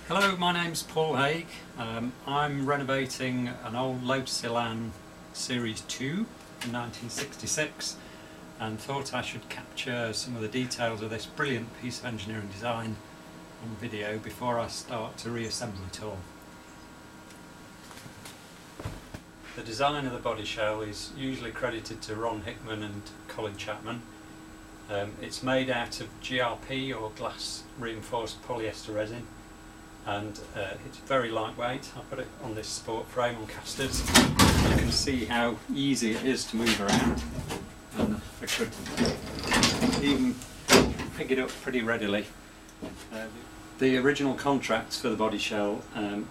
Hello, my name's Paul Haig. I'm renovating an old Lotus Elan Series 2 in 1966 and thought I should capture some of the details of this brilliant piece of engineering design on video before I start to reassemble it all. The design of the body shell is usually credited to Ron Hickman and Colin Chapman. It's made out of GRP or glass reinforced polyester resin, and it's very lightweight. I've got it on this sport frame on casters. You can see how easy it is to move around, and I could even pick it up pretty readily. The original contracts for the body shell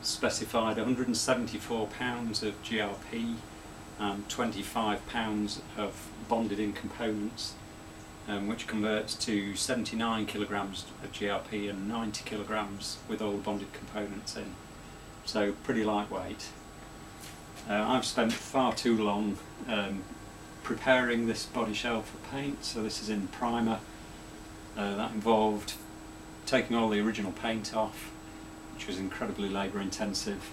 specified 174 pounds of GRP and 25 pounds of bonded in components, which converts to 79 kilograms of GRP and 90 kilograms with all the bonded components in. So pretty lightweight. I've spent far too long preparing this body shell for paint, so this is in primer. That involved taking all the original paint off, which was incredibly labour intensive,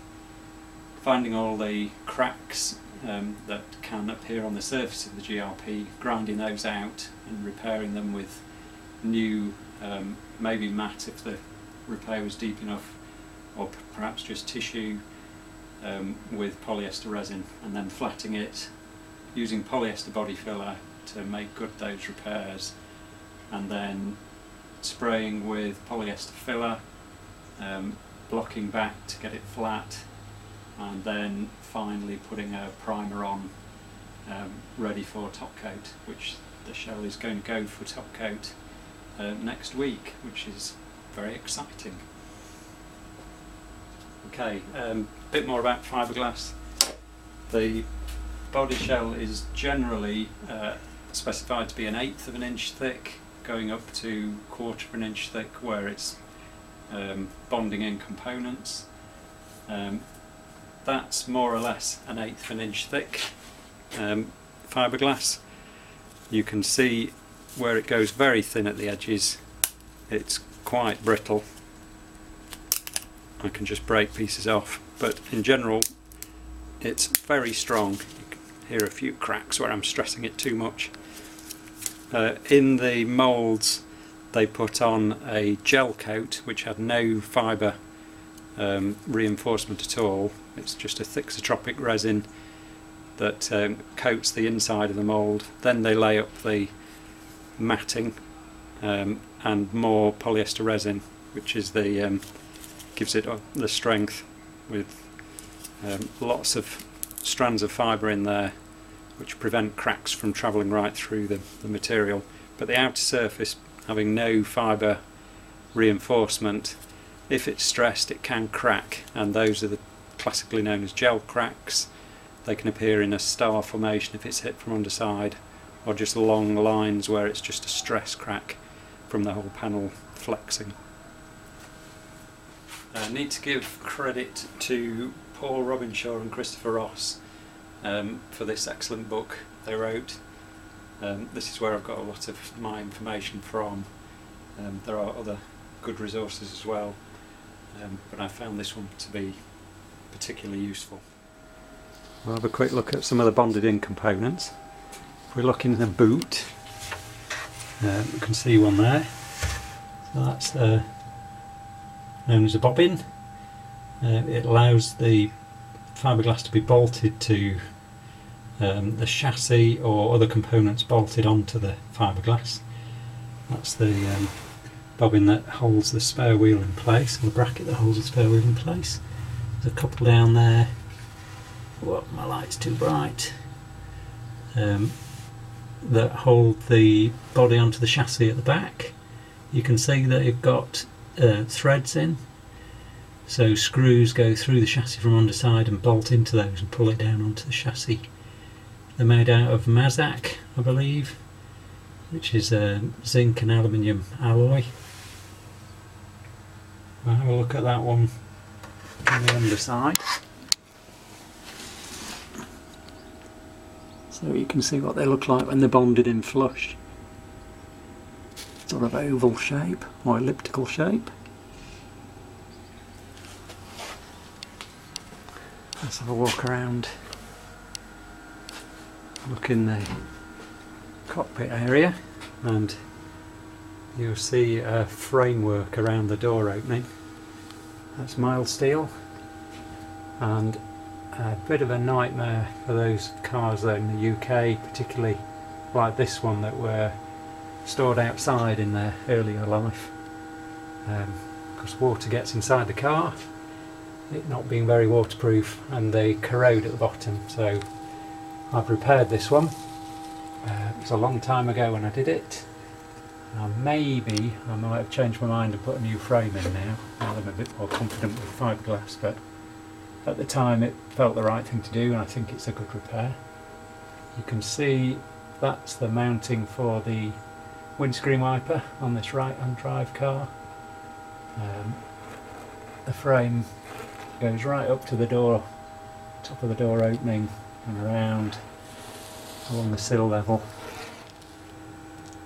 finding all the cracks that can appear on the surface of the GRP, grinding those out and repairing them with new, maybe matte if the repair was deep enough, or perhaps just tissue with polyester resin, and then flatting it using polyester body filler to make good those repairs, and then spraying with polyester filler, blocking back to get it flat, and then finally putting a primer on, ready for top coat, which the shell is going to go for top coat next week, which is very exciting. Okay, a bit more about fiberglass. The body shell is generally specified to be 1/8 of an inch thick, going up to 1/4 of an inch thick where it's bonding in components. That's more or less 1/8 of an inch thick fiberglass. You can see where it goes very thin at the edges, it's quite brittle. I can just break pieces off, but in general it's very strong. You can hear a few cracks where I'm stressing it too much. In the moulds they put on a gel coat which had no fibre reinforcement at all. It's just a thixotropic resin that coats the inside of the mould. Then they lay up the matting and more polyester resin, which is the gives it the strength, with lots of strands of fibre in there which prevent cracks from travelling right through the material. But the outer surface having no fibre reinforcement, if it's stressed it can crack, and those are the classically known as gel cracks. They can appear in a star formation if it's hit from underside, or just long lines where it's just a stress crack from the whole panel flexing. I need to give credit to Paul Robinshaw and Christopher Ross for this excellent book they wrote. This is where I've got a lot of my information from. There are other good resources as well, but I found this one to be particularly useful. We'll have a quick look at some of the bonded in components. If we look in the boot, you can see one there. So that's known as a bobbin. It allows the fiberglass to be bolted to the chassis or other components bolted onto the fiberglass. That's the bobbin that holds the spare wheel in place, or the bracket that holds the spare wheel in place. There's a couple down there. Whoa, my light's too bright. That hold the body onto the chassis at the back. You can see that you've got threads in, so screws go through the chassis from underside and bolt into those and pull it down onto the chassis. They're made out of Mazak, I believe, which is a zinc and aluminium alloy. We'll have a look at that one on the underside. So you can see what they look like when they're bonded in flush. Sort of oval shape or elliptical shape. Let's have a walk around, look in the cockpit area, and you'll see a framework around the door opening. That's mild steel, and a bit of a nightmare for those cars though in the UK, particularly like this one, that were stored outside in their earlier life, because water gets inside the car, it not being very waterproof, and they corrode at the bottom. So I've repaired this one. It was a long time ago when I did it. Maybe I might have changed my mind and put a new frame in now that I'm a bit more confident with fiberglass, but at the time it felt the right thing to do, and I think it's a good repair. You can see that's the mounting for the windscreen wiper on this right-hand drive car. The frame goes right up to the door, top of the door opening, and around along the sill level.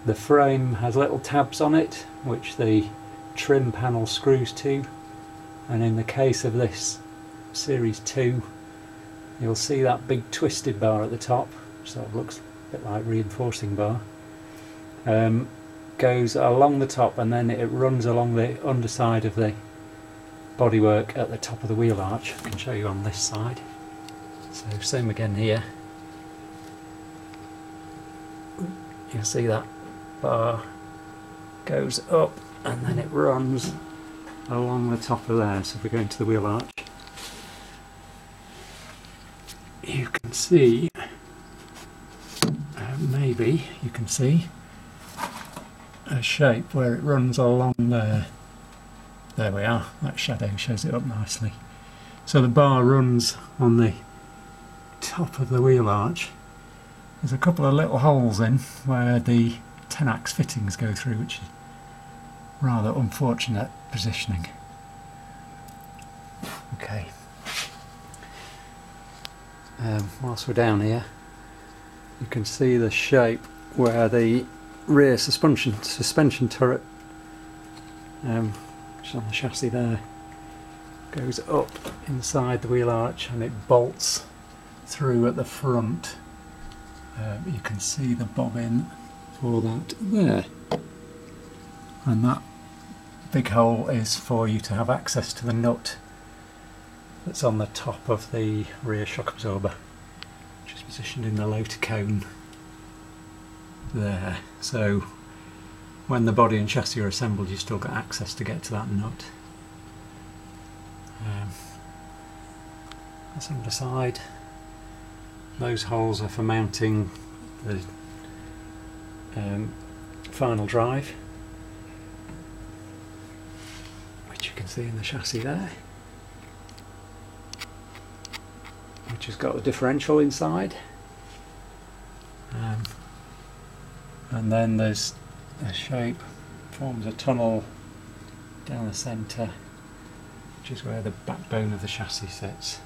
The frame has little tabs on it which the trim panel screws to, and in the case of this Series 2 you'll see that big twisted bar at the top, which sort of looks a bit like reinforcing bar. Goes along the top, and then it runs along the underside of the bodywork at the top of the wheel arch. I can show you on this side. So same again here. You'll see that bar goes up and then it runs along the top of there. So if we go into the wheel arch, you can see, maybe you can see a shape where it runs along there. There we are, that shadow shows it up nicely. So the bar runs on the top of the wheel arch. There's a couple of little holes in where the 10-ax fittings go through, which is rather unfortunate positioning. Okay. Whilst we're down here, you can see the shape where the rear suspension turret, which is on the chassis there, goes up inside the wheel arch and it bolts through at the front. You can see the bobbin for that there, and that big hole is for you to have access to the nut that's on the top of the rear shock absorber, which is positioned in the lotus cone there. So when the body and chassis are assembled, you've still got access to get to that nut. That's on the side. Those holes are for mounting the final drive, which you can see in the chassis there, which has got the differential inside. And then there's a shape, forms a tunnel down the centre, which is where the backbone of the chassis sits.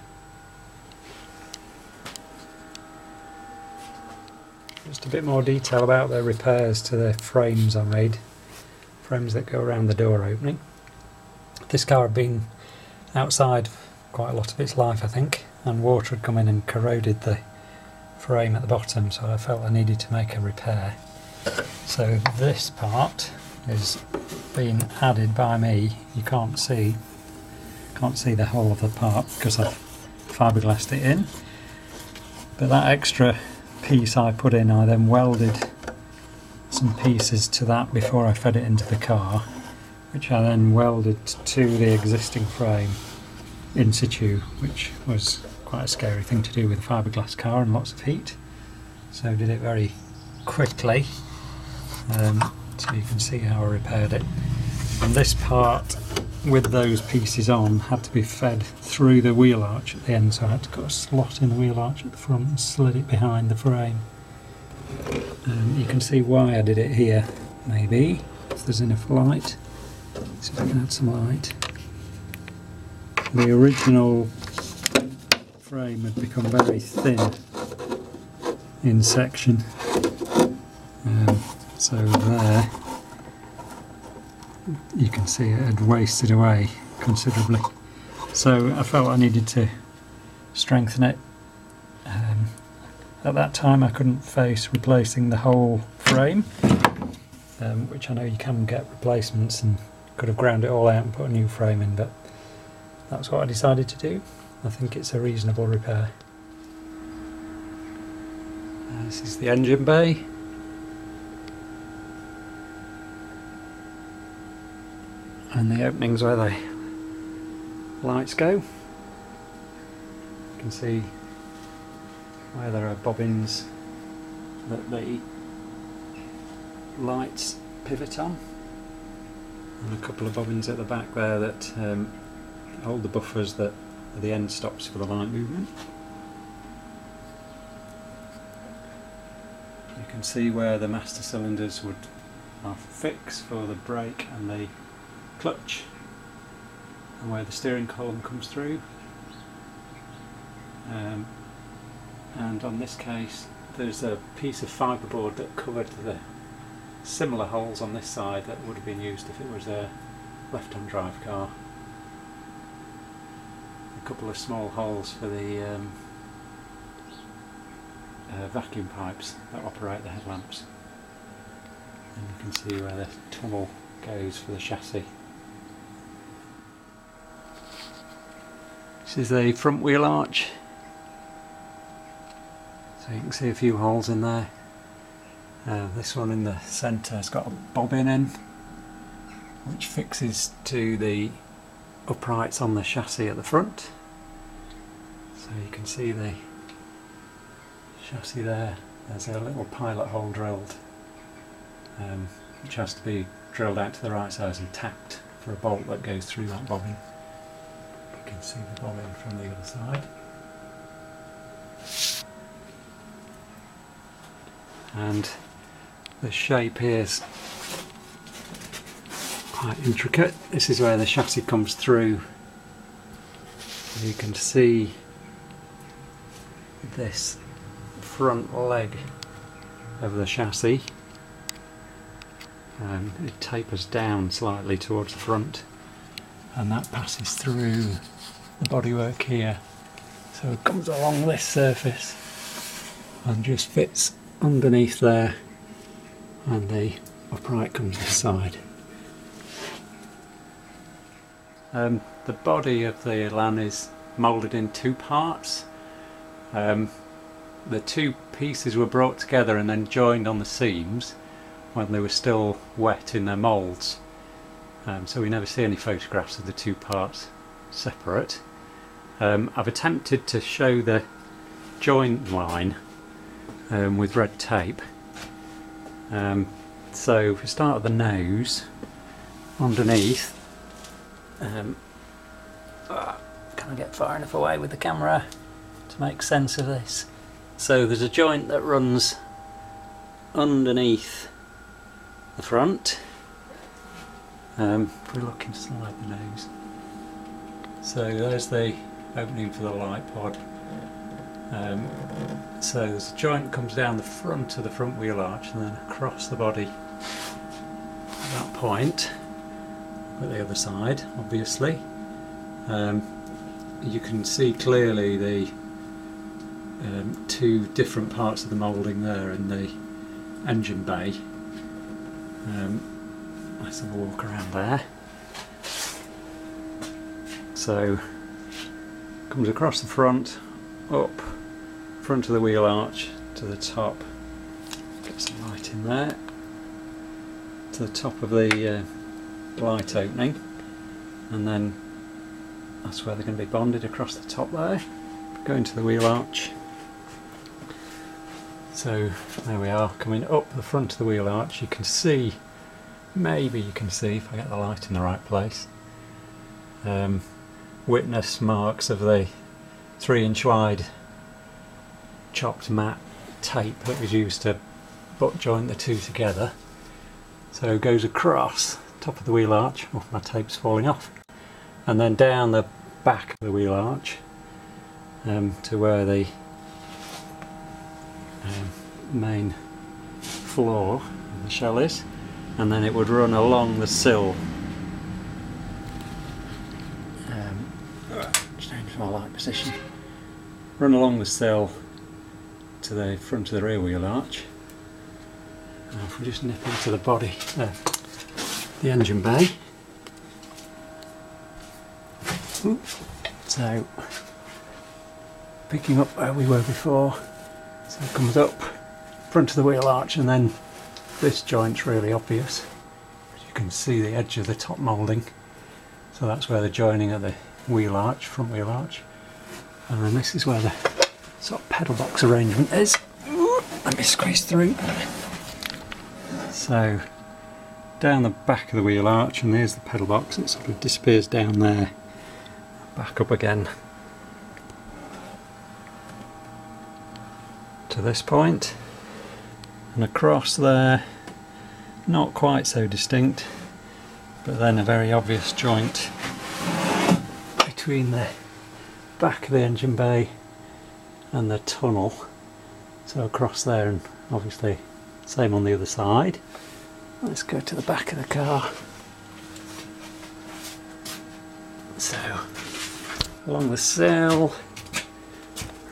Just a bit more detail about the repairs to the frames I made, frames that go around the door opening. This car had been outside quite a lot of its life, I think, and water had come in and corroded the frame at the bottom, so I felt I needed to make a repair. So this part is being added by me. You can't see the whole of the part because I've fiberglassed it in, but that extra piece I put in, I then welded some pieces to that before I fed it into the car, which I then welded to the existing frame in situ, which was quite a scary thing to do with a fiberglass car and lots of heat, so I did it very quickly. So you can see how I repaired it. And this part with those pieces on had to be fed through the wheel arch at the end, so I had to cut a slot in the wheel arch at the front and slid it behind the frame. You can see why I did it here, maybe, if there's enough light. See if I can add some light. The original frame had become very thin in section. So there, you can see it had wasted away considerably. So I felt I needed to strengthen it. At that time I couldn't face replacing the whole frame, which I know you can get replacements, and could have ground it all out and put a new frame in, but that's what I decided to do. I think it's a reasonable repair. This is the engine bay. And the openings where the lights go. You can see where there are bobbins that the lights pivot on, and a couple of bobbins at the back there that hold the buffers that are the end stops for the light movement. You can see where the master cylinders are fixed for the brake and the clutch, and where the steering column comes through. And on this case there's a piece of fibreboard that covered the similar holes on this side that would have been used if it was a left-hand drive car. A couple of small holes for the vacuum pipes that operate the headlamps, and you can see where the tunnel goes for the chassis. This is the front wheel arch. So you can see a few holes in there. This one in the centre has got a bobbin in, which fixes to the uprights on the chassis at the front. So you can see the chassis there. There's a little pilot hole drilled, which has to be drilled out to the right size and tapped for a bolt that goes through that bobbin. You can see the bobbin from the other side. And the shape here is quite intricate. This is where the chassis comes through. You can see this front leg of the chassis. It tapers down slightly towards the front, and that passes through the bodywork here. So it comes along this surface and just fits underneath there, and the upright comes this side. The body of the Elan is moulded in two parts. The two pieces were brought together and then joined on the seams when they were still wet in their moulds, so we never see any photographs of the two parts separate. I've attempted to show the joint line with red tape. So if we start at the nose, underneath, can I get far enough away with the camera to make sense of this? So there's a joint that runs underneath the front. If we look inside the nose, so there's the opening for the light pod. So there's a joint that comes down the front of the front wheel arch and then across the body at that point, at the other side obviously. You can see clearly the two different parts of the moulding there in the engine bay. Let's have a walk around there. So comes across the front, up front of the wheel arch to the top, get some light in there, to the top of the light opening, and then that's where they're going to be bonded across the top there, going to the wheel arch. So there we are, coming up the front of the wheel arch. You can see, maybe you can see if I get the light in the right place, witness marks of the 3-inch wide chopped matte tape that was used to butt joint the two together. So it goes across top of the wheel arch. Oh, my tape's falling off, and then down the back of the wheel arch to where the main floor of the shell is, and then it would run along the sill. Change my light position. run along the sill to the front of the rear wheel arch. Now if we just nip into the body, the engine bay. So picking up where we were before, so it comes up front of the wheel arch, and then this joint's really obvious. You can see the edge of the top moulding, so that's where the joining of the wheel arch, front wheel arch, and then this is where the sort of pedal box arrangement is. Let me squeeze through. So down the back of the wheel arch, and there's the pedal box. It sort of disappears down there, back up again to this point, and across there, not quite so distinct, but then a very obvious joint between the back of the engine bay and the tunnel. So across there, and obviously same on the other side. Let's go to the back of the car. So along the sill,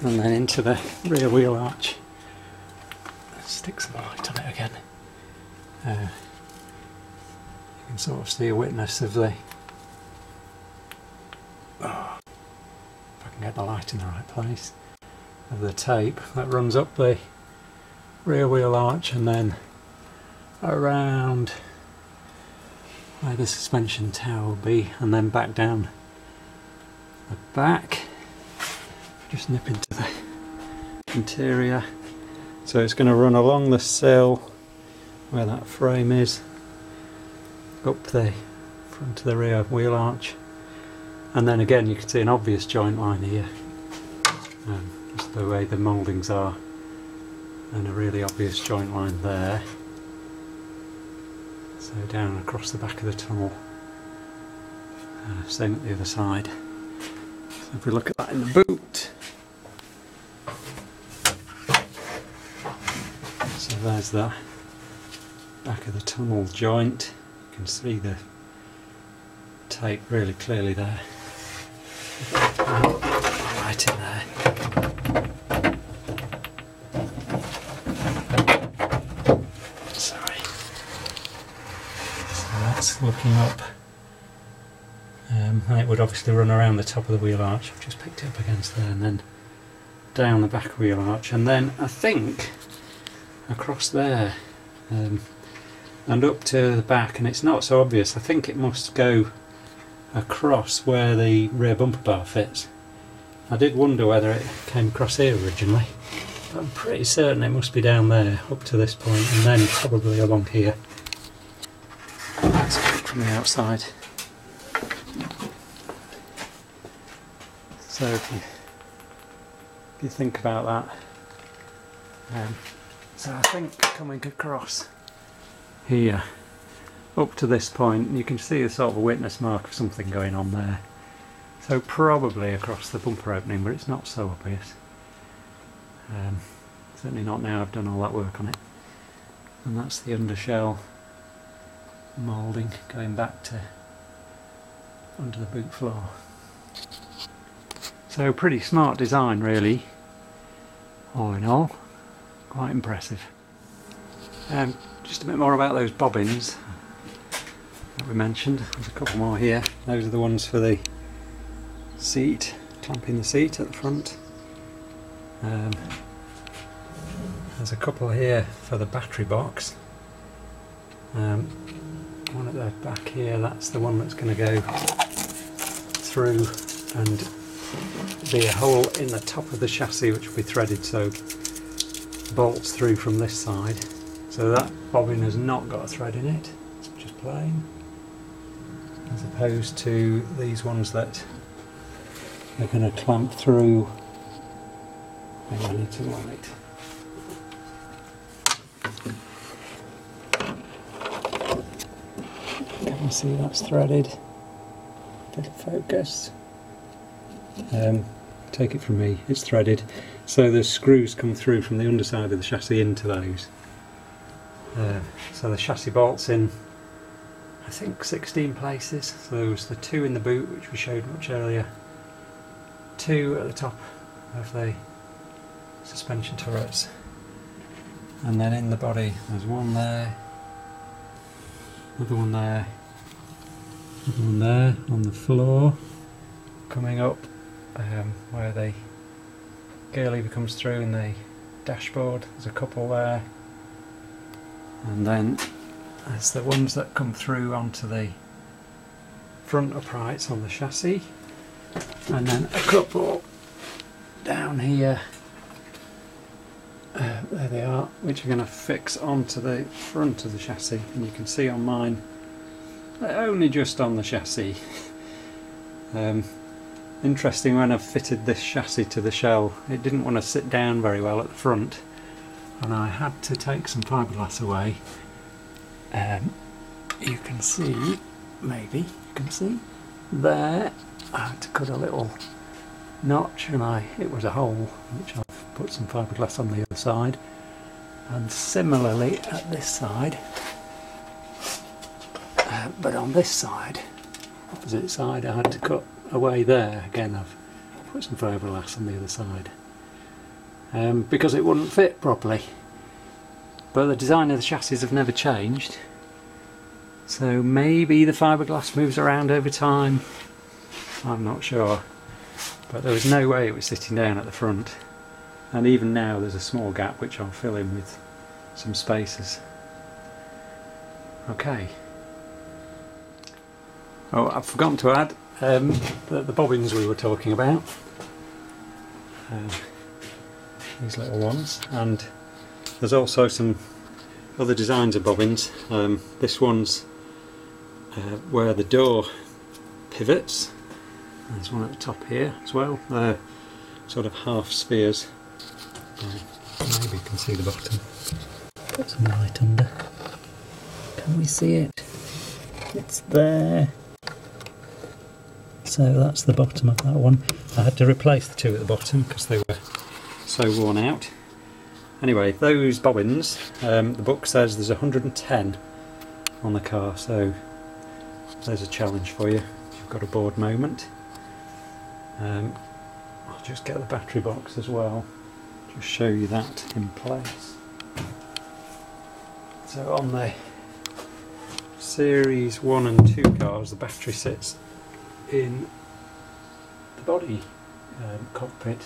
and then into the rear wheel arch. Let's stick some light on it again. You can sort of see a witness of the, if I can get the light in the right place, of the tape that runs up the rear wheel arch and then around where the suspension tower will be, and then back down the back. Just nip into the interior. So it's going to run along the sill where that frame is, up the front of the rear wheel arch, and then again you can see an obvious joint line here, just the way the mouldings are, and a really obvious joint line there. So down across the back of the tunnel, same at the other side. So if we look at that in the boot, so there's the back of the tunnel joint. You can see the tape really clearly there. Right in there. Sorry. So that's looking up. And it would obviously run around the top of the wheel arch. I've just picked it up against there, and then down the back wheel arch, and then I think across there. And up to the back, and it's not so obvious. I think it must go across where the rear bumper bar fits. I did wonder whether it came across here originally, but I'm pretty certain it must be down there up to this point, and then probably along here. That's good from the outside. So if you think about that, so I think coming across here up to this point, you can see a sort of a witness mark of something going on there. So probably across the bumper opening, but it's not so obvious. Certainly not now I've done all that work on it. And that's the undershell moulding going back to under the boot floor. So pretty smart design really, all in all. Quite impressive. Just a bit more about those bobbins that we mentioned. There's a couple more here. Those are the ones for the seat, clamping the seat at the front. There's a couple here for the battery box. One at the back here, that's the one that's going to go through and be a hole in the top of the chassis which will be threaded so bolts through from this side. So that bobbin has not got a thread in it, it's just plain, as opposed to these ones that are going to clamp through. Maybe I need to light. Can you see that's threaded? Bit of focus. Take it from me, it's threaded. So the screws come through from the underside of the chassis into those. So the chassis bolts in, I think 16 places. So there was the 2 in the boot which we showed much earlier, 2 at the top of the suspension turrets. And then in the body there's one there, another one there, another one there on the floor. Coming up where the gear lever comes through in the dashboard, there's a couple there. And then there's the ones that come through onto the front uprights on the chassis. And then a couple down here. There they are, which are going to fix onto the front of the chassis, and you can see on mine they're only just on the chassis. Interesting, when I've fitted this chassis to the shell, it didn't want to sit down very well at the front, and I had to take some fiberglass away. You can see, maybe you can see there, I had to cut a little notch, and it was a hole which I've put some fiberglass on the other side. And similarly at this side, but on this side, opposite side, I had to cut away there. Again, I've put some fiberglass on the other side because it wouldn't fit properly. But the design of the chassis have never changed, so maybe the fiberglass moves around over time, I'm not sure. But there was no way it was sitting down at the front, and even now there's a small gap which I'll fill in with some spacers. Okay. Oh, I've forgotten to add the bobbins we were talking about. These little ones, and there's also some other designs of bobbins. This one's where the door pivots. There's one at the top here as well. They're sort of half spheres. Maybe you can see the bottom. Put some light under. Can we see it? It's there. So that's the bottom of that one. I had to replace the two at the bottom because they were so worn out. Anyway, those bobbins, the book says there's 110 on the car, so there's a challenge for you if you've got a bored moment. I'll just get the battery box as well, just show you that in place. So on the Series 1 and 2 cars, the battery sits in the body cockpit.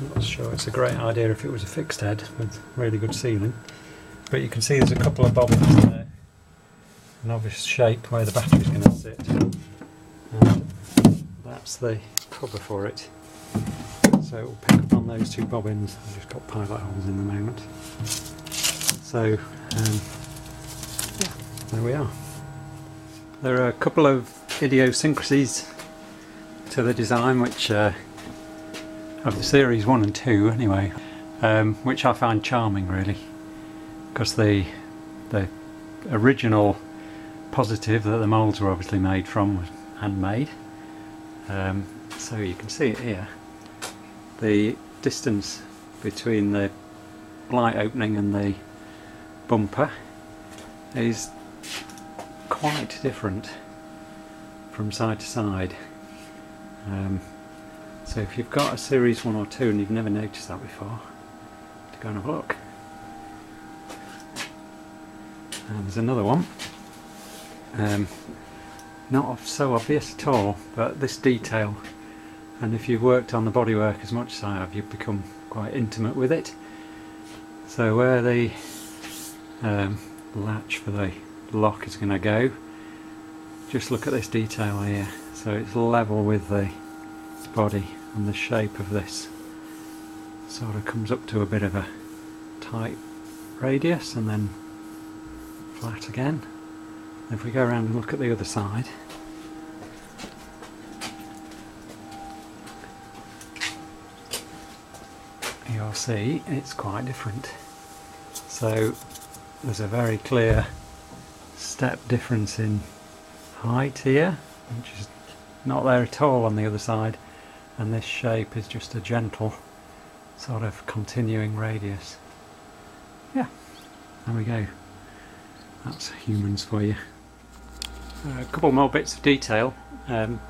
I'm not sure it's a great idea if it was a fixed head with really good sealing, but you can see there's a couple of bobbins there, an obvious shape where the battery's going to sit, and that's the cover for it. So it will pick up on those two bobbins. I've just got pilot holes in the moment. So yeah, there we are. There are a couple of idiosyncrasies to the design which of the Series 1 and 2 anyway, which I find charming really, because the original positive that the moulds were obviously made from was handmade. So you can see it here. The distance between the light opening and the bumper is quite different from side to side. So if you've got a Series 1 or 2 and you've never noticed that before, to go and have a look. And there's another one. Not so obvious at all, but this detail, and if you've worked on the bodywork as much as I have, you've become quite intimate with it. So where the latch for the lock is going to go, just look at this detail here. So it's level with the body, and the shape of this sort of comes up to a bit of a tight radius and then flat again. If we go around and look at the other side, you'll see it's quite different. So there's a very clear step difference in height here, which is not there at all on the other side, and this shape is just a gentle sort of continuing radius. Yeah, there we go. That's humans for you. A couple more bits of detail. You'll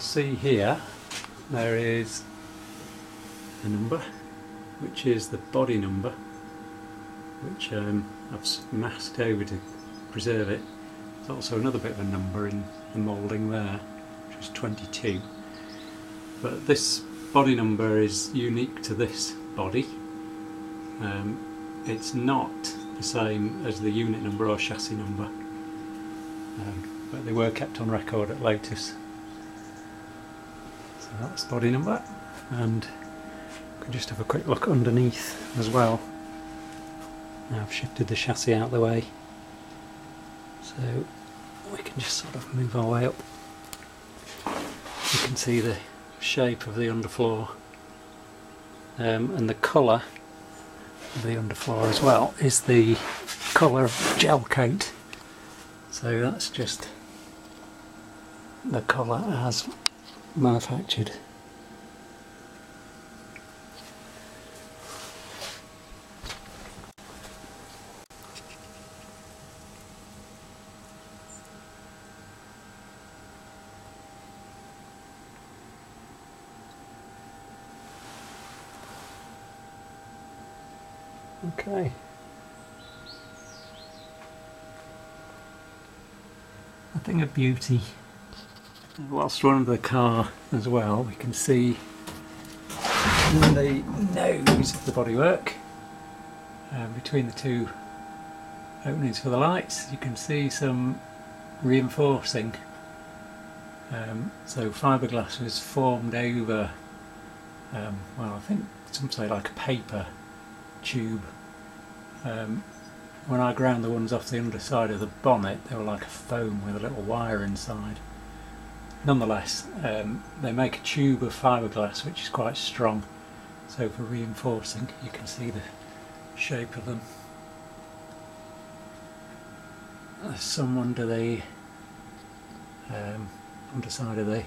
see here there is a number, which is the body number, which I've masked over to preserve it. There's also another bit of a number in the moulding there, which is 22. But this body number is unique to this body. It's not the same as the unit number or chassis number, but they were kept on record at Lotus. So that's body number, and we can just have a quick look underneath as well. Now I've shifted the chassis out of the way, so we can just sort of move our way up. You can see the shape of the underfloor, and the colour of the underfloor as well is the colour of gel coat. So that's just the colour as manufactured. Okay. A thing of beauty. Whilst we're under the car as well, we can see in the nose of the bodywork, between the two openings for the lights, you can see some reinforcing. So fiberglass was formed over, well, I think some say like a paper tube. When I ground the ones off the underside of the bonnet, they were like a foam with a little wire inside. Nonetheless, they make a tube of fiberglass which is quite strong, so for reinforcing you can see the shape of them. There's some under the underside of the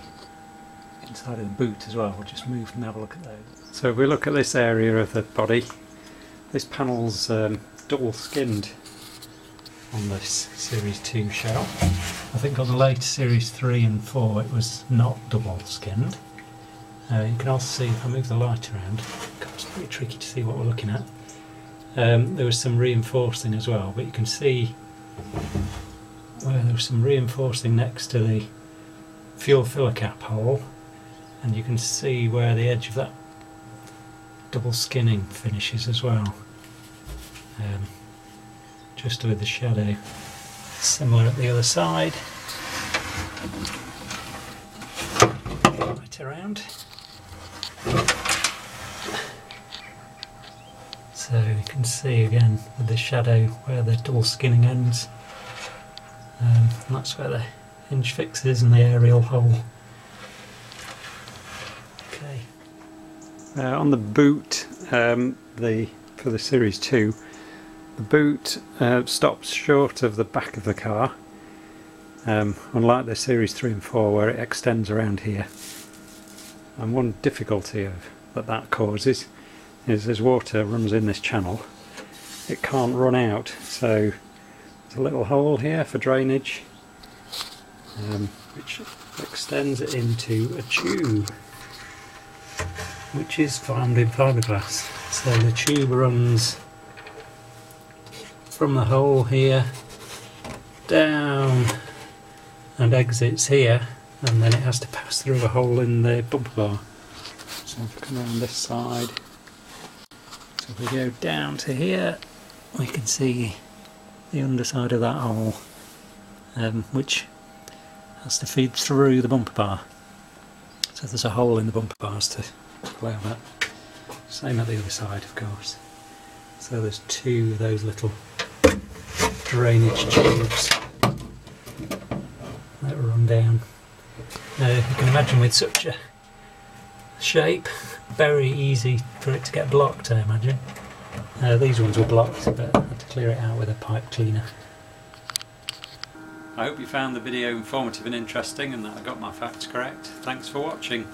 inside of the boot as well. We'll just move and have a look at those. So if we look at this area of the body, this panel's double skinned on this Series 2 shell. I think on the later Series 3 and 4 it was not double skinned. You can also see, if I move the light around, it's pretty tricky to see what we're looking at. There was some reinforcing as well, but you can see where there was some reinforcing next to the fuel filler cap hole, and you can see where the edge of that double skinning finishes as well. Just with the shadow. Similar at the other side. Right around. So you can see again with the shadow where the double skinning ends. And that's where the hinge fixes and the aerial hole. Okay. On the boot, for the Series 2, the boot stops short of the back of the car, unlike the Series 3 and 4 where it extends around here. And one difficulty that causes is as water runs in this channel, it can't run out, so there's a little hole here for drainage, which extends it into a tube which is found in fiberglass. So the tube runs from the hole here down and exits here, and then it has to pass through a hole in the bumper bar. So if we come around this side, so if we go down to here, we can see the underside of that hole, which has to feed through the bumper bar. So there's a hole in the bumper bars to allow that. Same at the other side, of course. So there's two of those little drainage tubes that run down. Now you can imagine with such a shape, very easy for it to get blocked, I imagine. These ones were blocked, but I had to clear it out with a pipe cleaner. I hope you found the video informative and interesting and that I got my facts correct. Thanks for watching.